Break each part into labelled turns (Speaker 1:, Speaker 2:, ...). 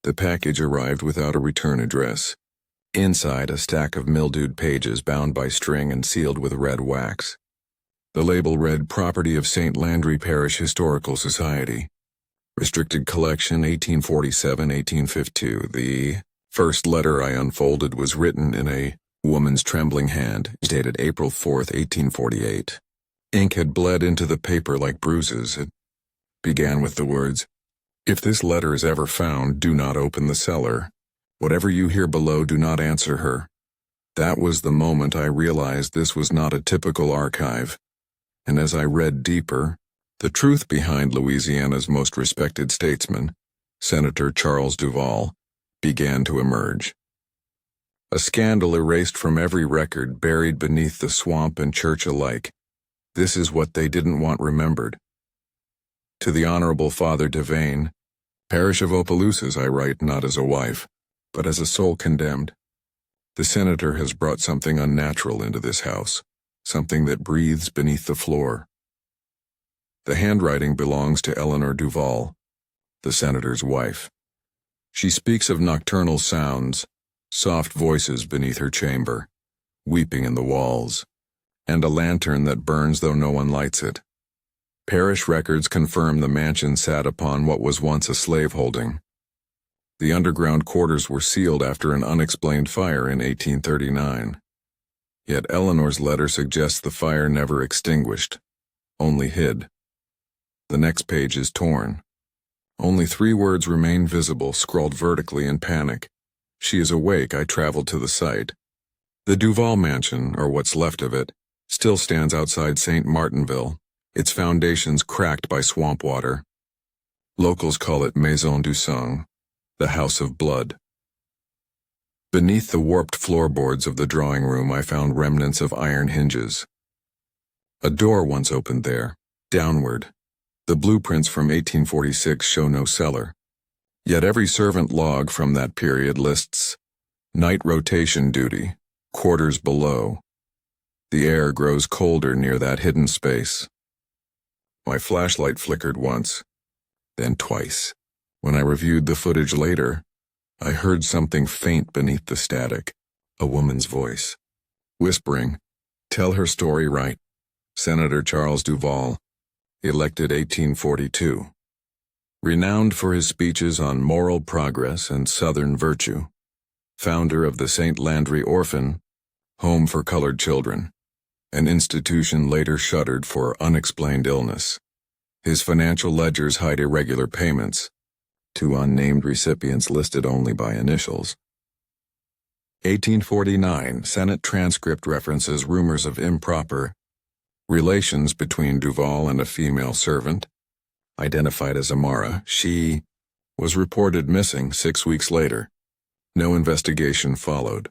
Speaker 1: The package arrived without a return address. Inside, a stack of mildewed pages bound by string and sealed with red wax. The label read, "Property of St. Landry Parish Historical Society. Restricted Collection, 1847-1852. The first letter I unfolded was written in a woman's trembling hand, dated April 4th, 1848. Ink had bled into the paper like bruises. It began with the words, "If this letter is ever found, do not open the cellar. Whatever you hear below, do not answer her." That was the moment I realized this was not a typical archive. And as I read deeper, the truth behind Louisiana's most respected statesman, Senator Charles Duvall, began to emerge. A scandal erased from every record, buried beneath the swamp and church alike. This is what they didn't want remembered. To the Honorable Father Devane, Parish of Opelousas, I write not as a wife, but as a soul condemned. The senator has brought something unnatural into this house, something that breathes beneath the floor. The handwriting belongs to Eleanor Duvall, the senator's wife. She speaks of nocturnal sounds, soft voices beneath her chamber, weeping in the walls, and a lantern that burns though no one lights it. Parish records confirm the mansion sat upon what was once a slaveholding. The underground quarters were sealed after an unexplained fire in 1839. Yet Eleanor's letter suggests the fire never extinguished, only hid. The next page is torn. Only 3 words remain visible, scrawled vertically in panic. "She is awake. I traveled to the site." The Duvall mansion, or what's left of it, still stands outside St. Martinville, its foundations cracked by swamp water. Locals call it Maison du Sang, the House of Blood. Beneath the warped floorboards of the drawing room I found remnants of iron hinges. A door once opened there, downward. The blueprints from 1846 show no cellar. Yet every servant log from that period lists night rotation duty, quarters below. The air grows colder near that hidden space. My flashlight flickered once, then twice. When I reviewed the footage later, I heard something faint beneath the static, a woman's voice, whispering, "Tell her story right. Senator Charles Duvall, elected 1842. Renowned for his speeches on moral progress and Southern virtue. Founder of the St. Landry Orphan, Home for Colored Children, an institution later shuttered for unexplained illness. His financial ledgers hide irregular payments, to unnamed recipients listed only by initials. 1849, Senate transcript references rumors of improper relations between Duvall and a female servant, identified as Amara. She was reported missing 6 weeks later. No investigation followed.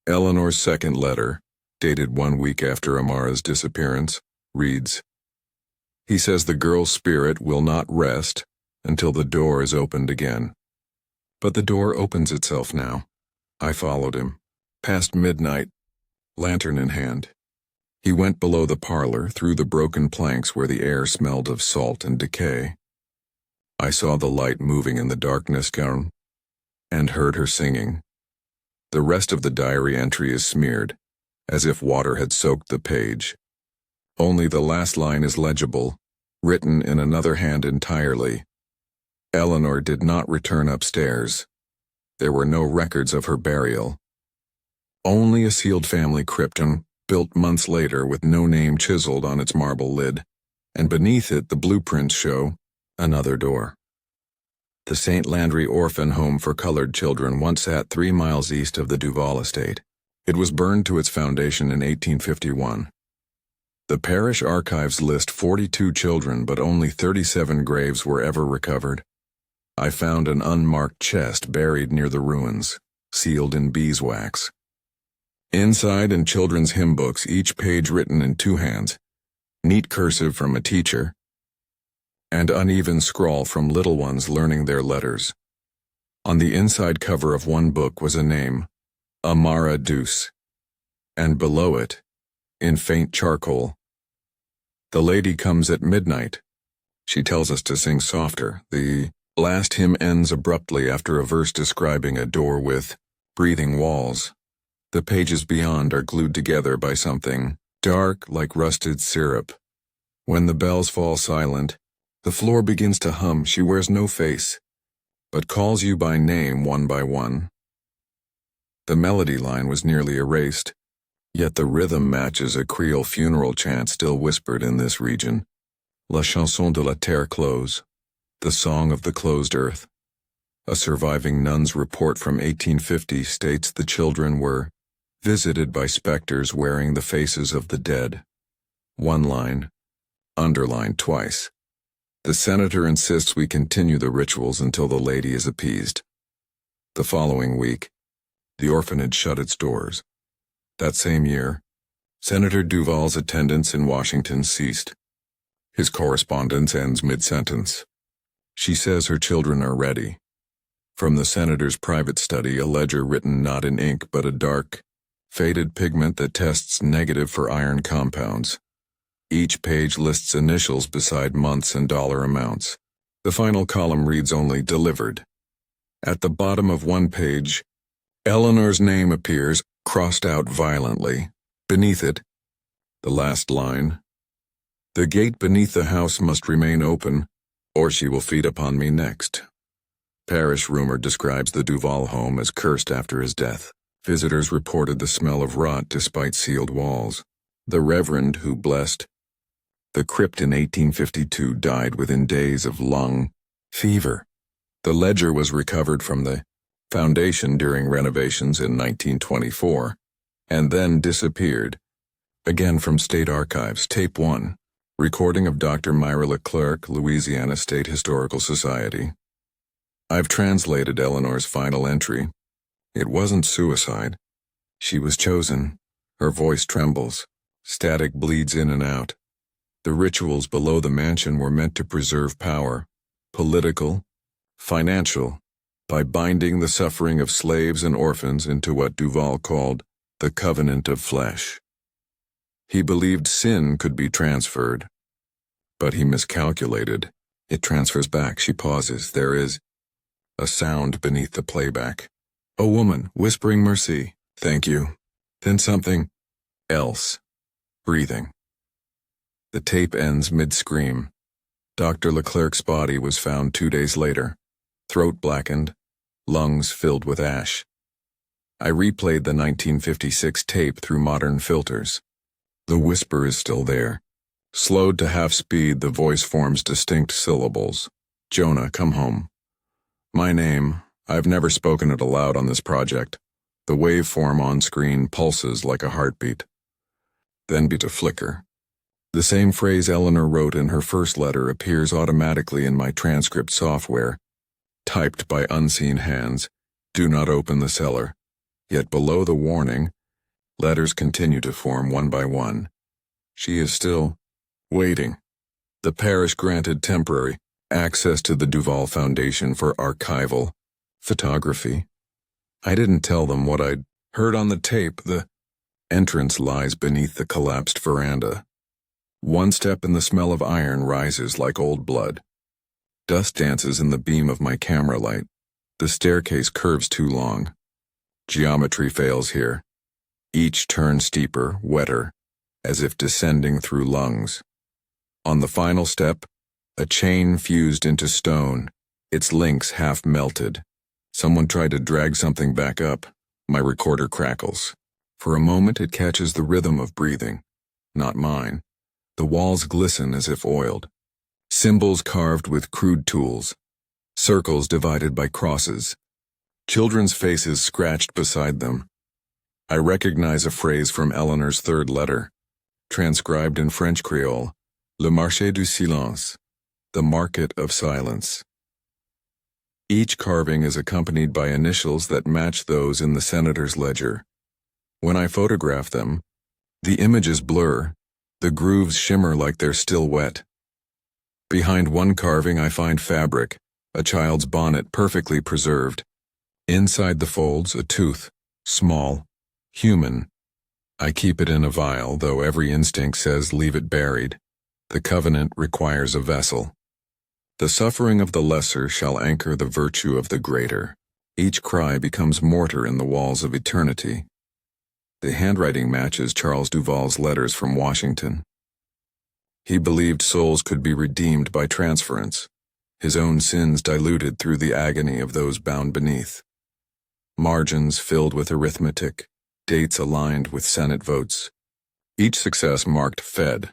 Speaker 1: Eleanor's second letter, dated 1 week after Amara's disappearance, reads, "He says the girl's spirit will not rest until the door is opened again." But the door opens itself now. I followed him, past midnight, lantern in hand. He went below the parlor, through the broken planks where the air smelled of salt and decay. I saw the light moving in the darkness and heard her singing. The rest of the diary entry is smeared, as if water had soaked the page. Only the last line is legible, written in another hand entirely. Eleanor did not return upstairs. There were no records of her burial. Only a sealed family crypt, built months later with no name chiseled on its marble lid, and beneath it the blueprints show another door. The St. Landry Orphan Home for Colored Children once sat 3 miles east of the Duvall estate. It was burned to its foundation in 1851. The parish archives list 42 children, but only 37 graves were ever recovered. I found an unmarked chest buried near the ruins, sealed in beeswax. Inside, in children's hymn books, each page written in 2 hands, neat cursive from a teacher, and uneven scrawl from little ones learning their letters. On the inside cover of one book was a name, Amara Deuce, and below it, in faint charcoal, "The lady comes at midnight. She tells us to sing softer. The Last hymn ends abruptly after a verse describing a door with breathing walls. The pages beyond are glued together by something dark like rusted syrup. When the bells fall silent, the floor begins to hum. She wears no face, but calls you by name one by one. The melody line was nearly erased, yet the rhythm matches a Creole funeral chant still whispered in this region. La chanson de la terre close, the song of the closed earth. A surviving nun's report from 1850 states the children were visited by specters wearing the faces of the dead. One line, underlined twice. The senator insists we continue the rituals until the lady is appeased. The following week, the orphanage shut its doors. That same year, Senator Duvall's attendance in Washington ceased. His correspondence ends mid-sentence. She says her children are ready. From the senator's private study, a ledger written not in ink but a dark, faded pigment that tests negative for iron compounds. Each page lists initials beside months and dollar amounts. The final column reads only delivered. At the bottom of one page, Eleanor's name appears, crossed out violently. Beneath it, the last line, "The gate beneath the house must remain open, or she will feed upon me next." Parish rumor describes the Duvall home as cursed after his death. Visitors reported the smell of rot despite sealed walls. The reverend who blessed the crypt in 1852 died within days of lung fever. The ledger was recovered from the foundation during renovations in 1924, and then disappeared. Again from State Archives, Tape 1, recording of Dr. Myra Leclerc, Louisiana State Historical Society. I've translated Eleanor's final entry. It wasn't suicide. She was chosen. Her voice trembles. Static bleeds in and out. The rituals below the mansion were meant to preserve power, political, financial, by binding the suffering of slaves and orphans into what Duvall called the covenant of flesh. He believed sin could be transferred, but he miscalculated. It transfers back. She pauses. There is a sound beneath the playback. A woman whispering mercy, thank you. Then something else, breathing. The tape ends mid-scream. Dr. Leclerc's body was found 2 days later, throat blackened, lungs filled with ash. I replayed the 1956 tape through modern filters. The whisper is still there. Slowed to half speed, the voice forms distinct syllables. Jonah, come home. My name, I've never spoken it aloud on this project. The waveform on screen pulses like a heartbeat. Then beat a flicker. The same phrase Eleanor wrote in her first letter appears automatically in my transcript software, typed by unseen hands. Do not open the cellar. Yet below the warning, letters continue to form one by one. She is still waiting. The parish granted temporary access to the Duvall Foundation for archival photography. I didn't tell them what I'd heard on the tape. The entrance lies beneath the collapsed veranda. One step and the smell of iron rises like old blood. Dust dances in the beam of my camera light. The staircase curves too long. Geometry fails here. Each turn steeper, wetter, as if descending through lungs. On the final step, a chain fused into stone, its links half melted. Someone tried to drag something back up. My recorder crackles. For a moment it catches the rhythm of breathing. Not mine. The walls glisten as if oiled. Symbols carved with crude tools. Circles divided by crosses. Children's faces scratched beside them. I recognize a phrase from Eleanor's third letter, transcribed in French Creole, Le marché du silence, the market of silence. Each carving is accompanied by initials that match those in the senator's ledger. When I photograph them, the images blur, the grooves shimmer like they're still wet. Behind one carving I find fabric, a child's bonnet perfectly preserved. Inside the folds, a tooth, small, human. I keep it in a vial, though every instinct says leave it buried. The covenant requires a vessel. The suffering of the lesser shall anchor the virtue of the greater. Each cry becomes mortar in the walls of eternity. The handwriting matches Charles Duvall's letters from Washington. He believed souls could be redeemed by transference, his own sins diluted through the agony of those bound beneath. Margins filled with arithmetic, dates aligned with Senate votes. Each success marked Fed.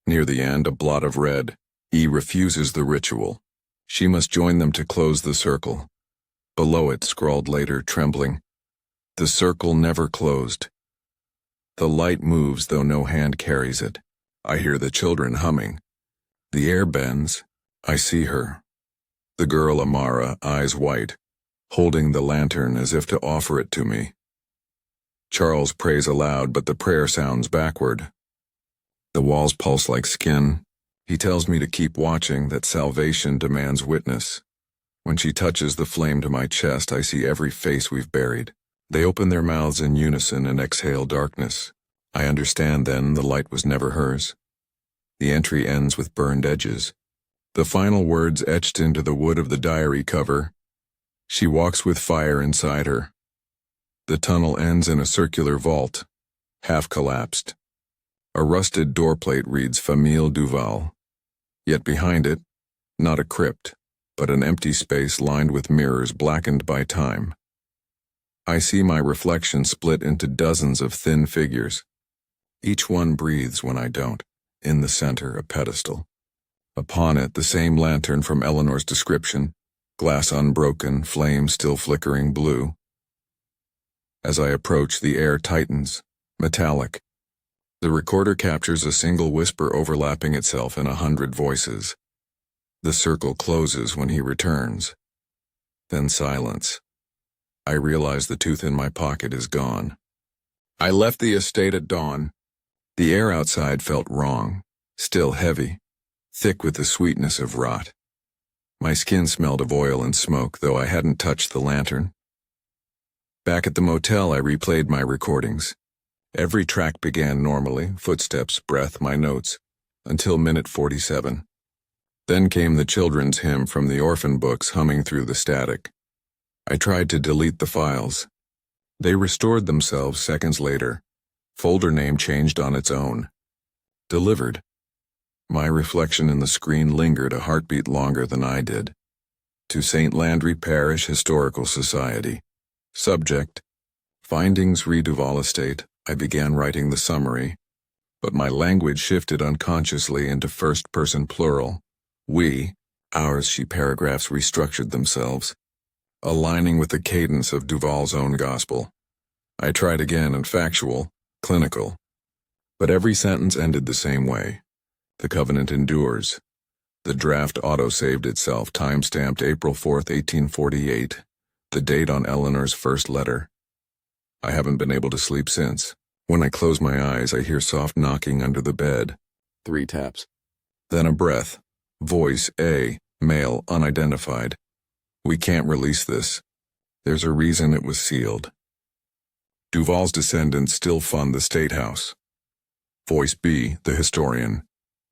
Speaker 1: Near the end, a blot of red. E refuses the ritual. She must join them to close the circle. Below it, scrawled later, trembling, the circle never closed. The light moves though no hand carries it. I hear the children humming. The air bends. I see her. The girl Amara, eyes white, holding the lantern as if to offer it to me. Charles prays aloud, but the prayer sounds backward. The walls pulse like skin. He tells me to keep watching, that salvation demands witness. When she touches the flame to my chest, I see every face we've buried. They open their mouths in unison and exhale darkness. I understand then the light was never hers. The entry ends with burned edges. The final words etched into the wood of the diary cover. She walks with fire inside her. The tunnel ends in a circular vault, half collapsed. A rusted doorplate reads Famille Duvall. Yet behind it, not a crypt, but an empty space lined with mirrors blackened by time. I see my reflection split into dozens of thin figures. Each one breathes when I don't. In the center, a pedestal. Upon it, the same lantern from Eleanor's description, glass unbroken, flame still flickering blue. As I approach, the air tightens, metallic. The recorder captures a single whisper overlapping itself in 100 voices. The circle closes when he returns. Then silence. I realize the tooth in my pocket is gone. I left the estate at dawn. The air outside felt wrong, still heavy, thick with the sweetness of rot. My skin smelled of oil and smoke, though I hadn't touched the lantern. Back at the motel, I replayed my recordings. Every track began normally, footsteps, breath, my notes, until minute 47. Then came the children's hymn from the orphan books humming through the static. I tried to delete the files. They restored themselves seconds later. Folder name changed on its own. Delivered. My reflection in the screen lingered a heartbeat longer than I did. To St. Landry Parish Historical Society. Subject: Findings re Duvall Estate. I began writing the summary, but my language shifted unconsciously into first-person plural. We, ours, she paragraphs restructured themselves, aligning with the cadence of Duvall's own gospel. I tried again in factual, clinical, but every sentence ended the same way. The covenant endures. The draft auto-saved itself, time-stamped April 4th, 1848, the date on Eleanor's first letter. I haven't been able to sleep since. When I close my eyes, I hear soft knocking under the bed. 3 taps. Then a breath. Voice A, male, unidentified. We can't release this. There's a reason it was sealed. Duvall's descendants still fund the State House. Voice B, the historian.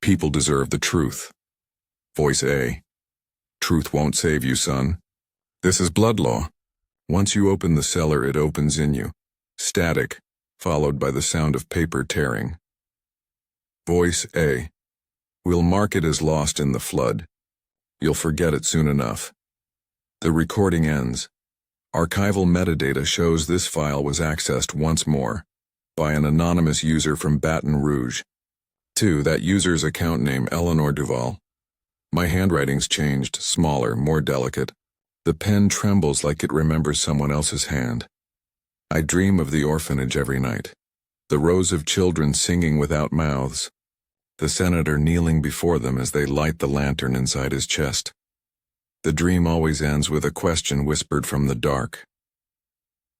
Speaker 1: People deserve the truth. Voice A. Truth won't save you, son. This is blood law. Once you open the cellar, it opens in you. Static, followed by the sound of paper tearing. Voice A. We'll mark it as lost in the flood. You'll forget it soon enough. The recording ends. Archival metadata shows this file was accessed once more by an anonymous user from Baton Rouge. 2. That user's account name, Eleanor Duvall. My handwriting's changed, smaller, more delicate. The pen trembles like it remembers someone else's hand. I dream of the orphanage every night. The rows of children singing without mouths. The senator kneeling before them as they light the lantern inside his chest. The dream always ends with a question whispered from the dark.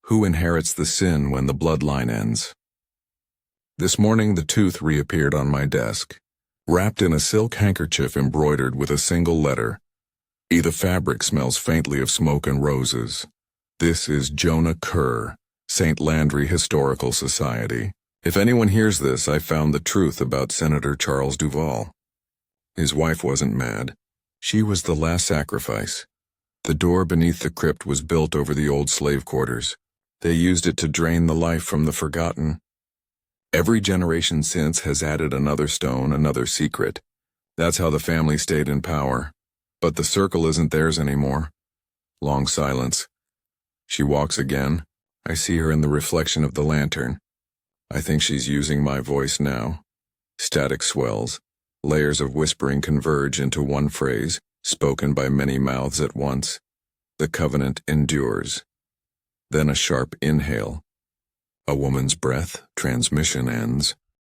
Speaker 1: Who inherits the sin when the bloodline ends? This morning the tooth reappeared on my desk, wrapped in a silk handkerchief embroidered with a single letter. The fabric smells faintly of smoke and roses. This is Jonah Kerr, St. Landry Historical Society. If anyone hears this, I found the truth about Senator Charles Duvall. His wife wasn't mad. She was the last sacrifice. The door beneath the crypt was built over the old slave quarters. They used it to drain the life from the forgotten. Every generation since has added another stone, another secret. That's how the family stayed in power. But the circle isn't theirs anymore. Long silence. She walks again. I see her in the reflection of the lantern. I think she's using my voice now. Static swells. Layers of whispering converge into one phrase, spoken by many mouths at once. The covenant endures. Then a sharp inhale. A woman's breath, transmission ends.